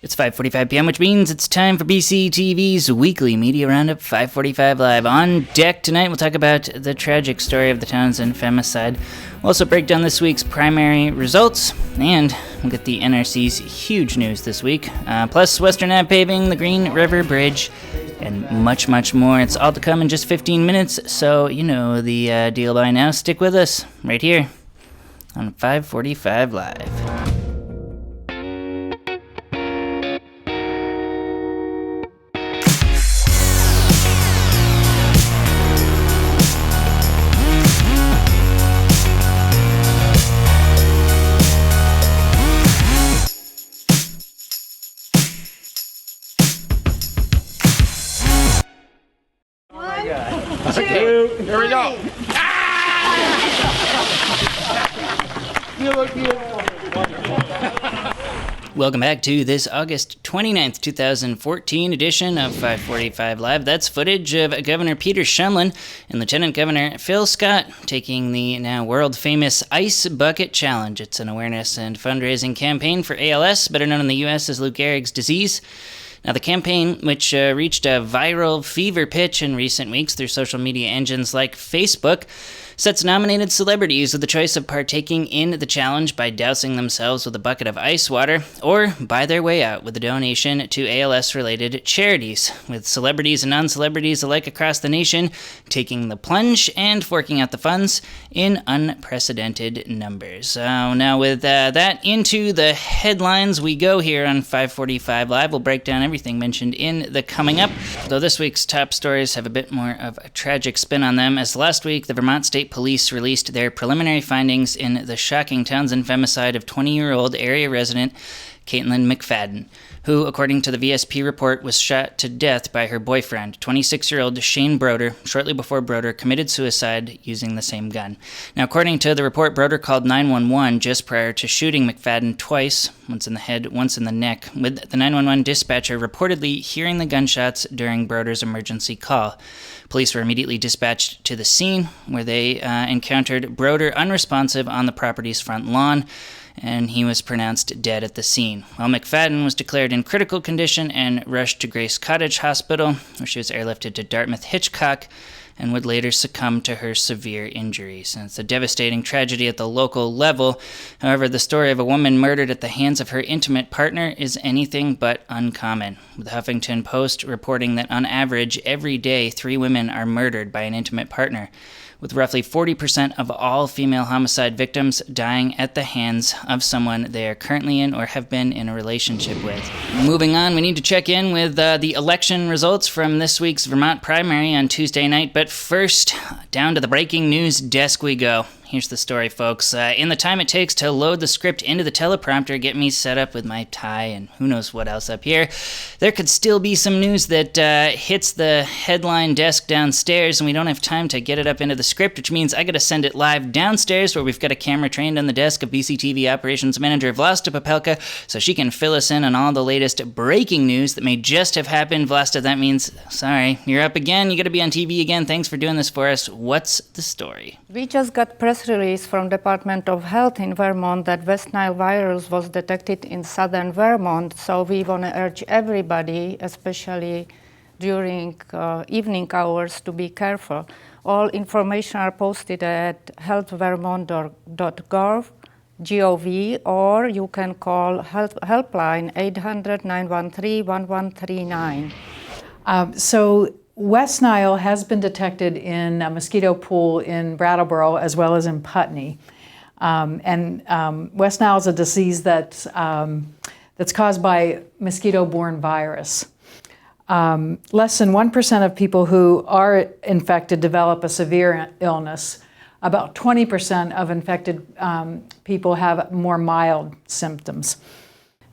It's 5:45 p.m., which means it's time for BCTV's weekly media roundup, 5:45 Live. On deck tonight, we'll talk about the tragic story of the Townsend femicide. We'll also break down this week's primary results, and we'll get the NRC's huge news this week. Plus, Western Ave paving, the Green River Bridge, and much, much more. It's all to come in just 15 minutes, so you know the deal by now. Stick with us right here on 5:45 Live. Here we go. You look beautiful. Welcome back to this August 29th, 2014 edition of 5:45 Live. That's footage of Governor Peter Shumlin and Lieutenant Governor Phil Scott taking the now world-famous Ice Bucket Challenge. It's an awareness and fundraising campaign for ALS, better known in the U.S. as Lou Gehrig's disease. Now, the campaign, which reached a viral fever pitch in recent weeks through social media engines like Facebook, sets nominated celebrities with the choice of partaking in the challenge by dousing themselves with a bucket of ice water or buy their way out with a donation to ALS-related charities, with celebrities and non-celebrities alike across the nation taking the plunge and forking out the funds in unprecedented numbers. So now with that into the headlines we go here on 5:45 Live. We'll break down everything mentioned in the coming up, though this week's top stories have a bit more of a tragic spin on them, as last week the Vermont State Police released their preliminary findings in the shocking Townsend femicide of 20-year-old area resident Caitlin McFadden, who, according to the VSP report, was shot to death by her boyfriend, 26-year-old Shane Broder, shortly before Broder committed suicide using the same gun. Now, according to the report, Broder called 911 just prior to shooting McFadden twice, once in the head, once in the neck, with the 911 dispatcher reportedly hearing the gunshots during Broder's emergency call. Police were immediately dispatched to the scene, where they encountered Broder unresponsive on the property's front lawn, and he was pronounced dead at the scene, while McFadden was declared in critical condition and rushed to Grace Cottage Hospital, where she was airlifted to Dartmouth-Hitchcock and would later succumb to her severe injuries. And it's a devastating tragedy at the local level. However, the story of a woman murdered at the hands of her intimate partner is anything but uncommon, with the Huffington Post reporting that on average every day 3 women are murdered by an intimate partner, with roughly 40% of all female homicide victims dying at the hands of someone they are currently in or have been in a relationship with. Moving on, we need to check in with the election results from this week's Vermont primary on Tuesday night, but first, down to the breaking news desk we go. Here's the story, folks. In the time it takes to load the script into the teleprompter, get me set up with my tie and who knows what else up here, there could still be some news that hits the headline desk downstairs, and we don't have time to get it up into the script, which means I gotta send it live downstairs, where we've got a camera trained on the desk of BCTV Operations Manager Vlasta Popelka, so she can fill us in on all the latest breaking news that may just have happened. Vlasta, that means, sorry, you're up again. You gotta be on TV again. Thanks for doing this for us. What's the story? We just got press release from Department of Health in Vermont that West Nile virus was detected in southern Vermont. So we want to urge everybody, especially during evening hours, to be careful. All information are posted at healthvermont.gov, or you can call helpline 800-913-1139. So West Nile has been detected in a mosquito pool in Brattleboro as well as in Putney. West Nile is a disease that's caused by mosquito-borne virus. Less than 1% of people who are infected develop a severe illness. About 20% of infected people have more mild symptoms.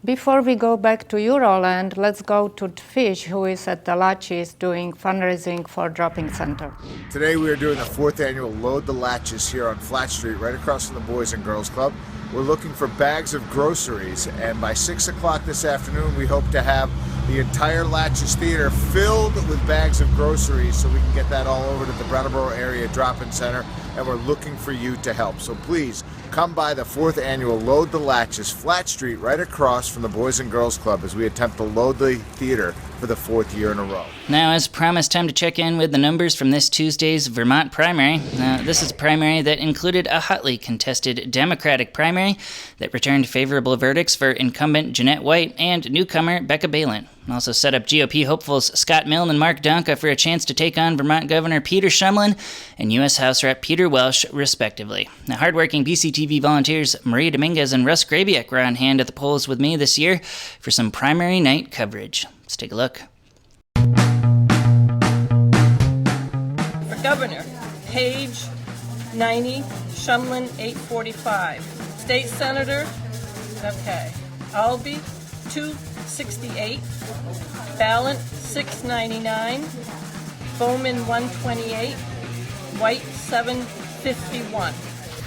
Before we go back to Euroland, let's go to Fish, who is at the Latches doing fundraising for Dropping Center. Today we are doing the 4th annual Load the Latches here on Flat Street, right across from the Boys and Girls Club. We're looking for bags of groceries, and by 6 o'clock this afternoon we hope to have the entire Latches Theater filled with bags of groceries so we can get that all over to the Brattleboro area drop-in center, and we're looking for you to help. So please Come by the 4th annual Load the Latches Flat Street right across from the Boys and Girls Club as we attempt to load the theater for the 4th year in a row. Now, as promised, time to check in with the numbers from this Tuesday's Vermont primary. This is a primary that included a hotly contested Democratic primary that returned favorable verdicts for incumbent Jeanette White and newcomer Becca Balint. Also set up GOP hopefuls Scott Milne and Mark Donka for a chance to take on Vermont Governor Peter Shumlin and U.S. House Rep Peter Welsh, respectively. Now, hardworking BCTV volunteers Maria Dominguez and Russ Grabiak were on hand at the polls with me this year for some primary night coverage. Let's take a look. For governor, Page, 90, Shumlin, 845. State senator, okay, Albee, 268. Balint, 699. Bowman, 128. White, 751.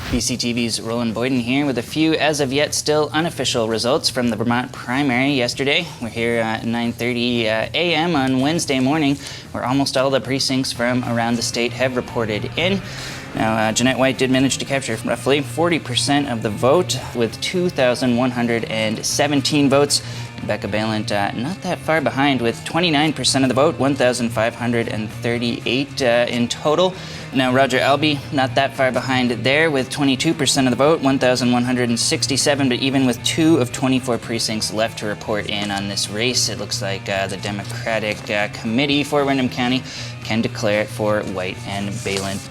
BCTV's Roland Boyden here with a few, as of yet, still unofficial results from the Vermont primary yesterday. We're here at 9:30 a.m. on Wednesday morning, where almost all the precincts from around the state have reported in. Now, Jeanette White did manage to capture roughly 40% of the vote with 2,117 votes. Becca Balint not that far behind with 29% of the vote, 1,538 in total. Now, Roger Albee not that far behind there with 22% of the vote, 1,167, but even with 2 of 24 precincts left to report in on this race, it looks like the Democratic committee for Windham County can declare it for White and Balint.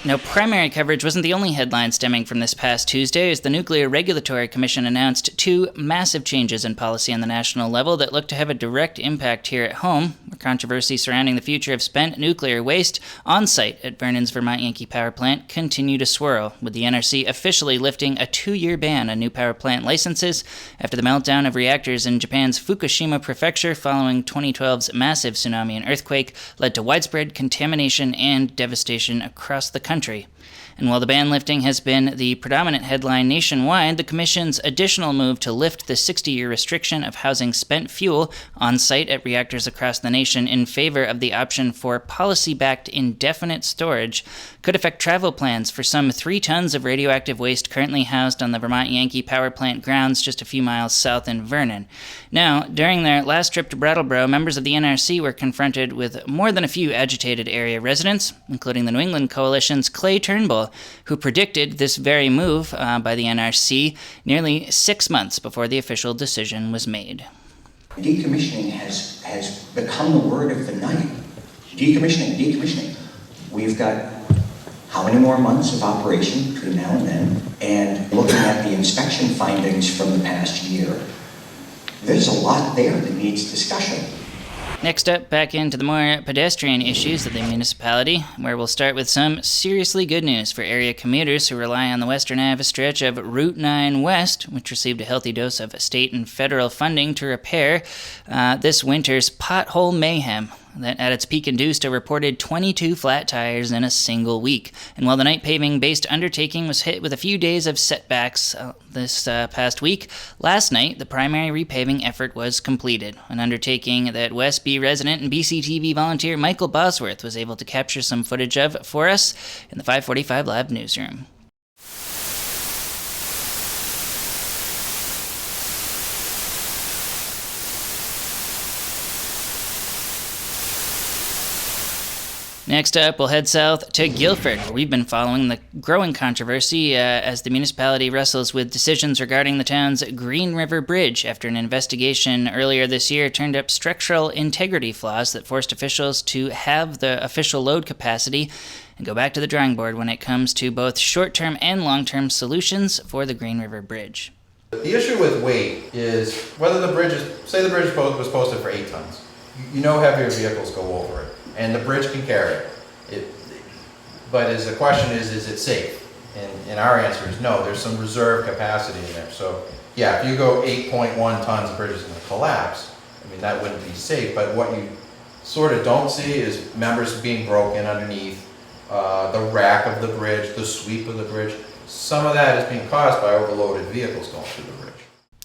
Now, primary coverage wasn't the only headline stemming from this past Tuesday, as the Nuclear Regulatory Commission announced 2 massive changes in policy on the national level that look to have a direct impact here at home, where controversy surrounding the future of spent nuclear waste on site at Vernon's Vermont Yankee Power Plant continue to swirl, with the NRC officially lifting a 2-year ban on new power plant licenses after the meltdown of reactors in Japan's Fukushima Prefecture following 2012's massive tsunami and earthquake led to widespread contamination and devastation across the country. And while the ban lifting has been the predominant headline nationwide, the Commission's additional move to lift the 60-year restriction of housing spent fuel on site at reactors across the nation in favor of the option for policy-backed indefinite storage could affect travel plans for some 3 tons of radioactive waste currently housed on the Vermont Yankee Power Plant grounds just a few miles south in Vernon. Now, during their last trip to Brattleboro, members of the NRC were confronted with more than a few agitated area residents, including the New England Coalition's Clay Turnbull, who predicted this very move by the NRC nearly 6 months before the official decision was made. Decommissioning has become the word of the night. Decommissioning. We've got how many more months of operation between now and then? And looking at the inspection findings from the past year, there's a lot there that needs discussion. Next up, back into the more pedestrian issues of the municipality, where we'll start with some seriously good news for area commuters who rely on the Western Ave stretch of Route 9 West, which received a healthy dose of state and federal funding to repair this winter's pothole mayhem that at its peak induced a reported 22 flat tires in a single week. And while the night paving-based undertaking was hit with a few days of setbacks this past week, last night the primary repaving effort was completed, an undertaking that West B resident and BCTV volunteer Michael Bosworth was able to capture some footage of for us in the 545 Live newsroom. Next up, we'll head south to Guilford, where we've been following the growing controversy as the municipality wrestles with decisions regarding the town's Green River Bridge after an investigation earlier this year turned up structural integrity flaws that forced officials to halve the official load capacity and go back to the drawing board when it comes to both short-term and long-term solutions for the Green River Bridge. The issue with weight is whether the bridge is, say the bridge was posted for 8 tons. You know heavier vehicles go over it. And the bridge can carry it. But the question is it safe? And our answer is no, there's some reserve capacity in there. So yeah, if you go 8.1 tons, the bridge is going to collapse. I mean, that wouldn't be safe, but what you sort of don't see is members being broken underneath, the rack of the bridge, the sweep of the bridge. Some of that is being caused by overloaded vehicles going through the bridge.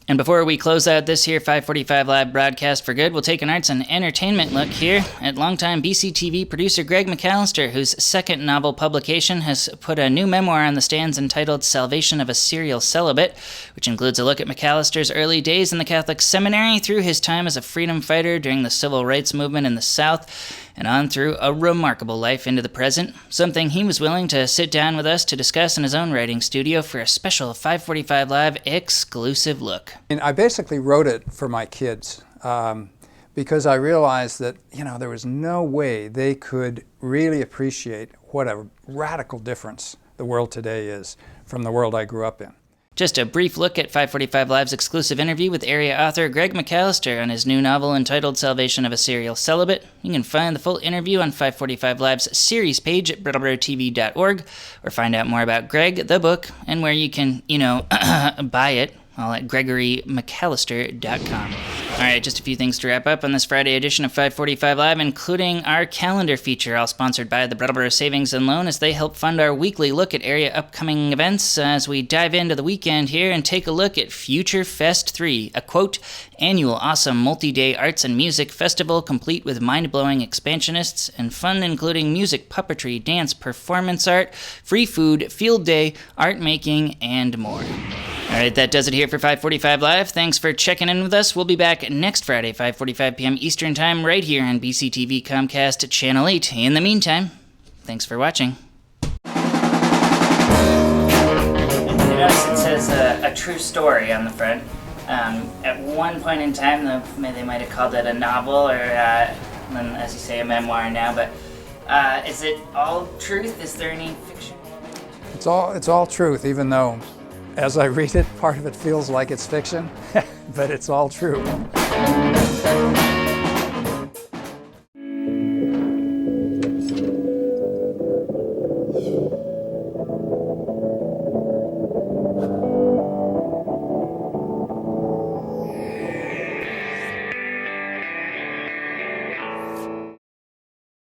And before we close out this here 545 Live broadcast for good, we'll take an arts and entertainment look here at longtime BCTV producer Greg McAllister, whose second novel publication has put a new memoir on the stands entitled Salvation of a Serial Celibate, which includes a look at McAllister's early days in the Catholic seminary through his time as a freedom fighter during the civil rights movement in the South, and on through a remarkable life into the present, something he was willing to sit down with us to discuss in his own writing studio for a special 545 Live exclusive look. And I basically wrote it for my kids because I realized that, there was no way they could really appreciate what a radical difference the world today is from the world I grew up in. Just a brief look at 545 Live's exclusive interview with area author Greg McAllister on his new novel entitled Salvation of a Serial Celibate. You can find the full interview on 545 Live's series page at BrattleBoroTV.org, or find out more about Greg, the book, and where you can, buy it, all at GregoryMcAllister.com. All right, just a few things to wrap up on this Friday edition of 545 Live, including our calendar feature, all sponsored by the Brattleboro Savings and Loan, as they help fund our weekly look at area upcoming events as we dive into the weekend here and take a look at Future Fest 3, a quote, annual awesome multi-day arts and music festival complete with mind-blowing expansionists and fun including music, puppetry, dance, performance art, free food, field day, art making, and more. All right, that does it here for 545 Live. Thanks for checking in with us. We'll be back next Friday, 5:45 p.m. Eastern Time, right here on BCTV Comcast Channel 8. In the meantime, thanks for watching. Notice it says a true story on the front. At one point in time, they might have called it a novel or, as you say, a memoir now, but is it all truth? Is there any fiction? It's all truth, even though as I read it, part of it feels like it's fiction, but it's all true.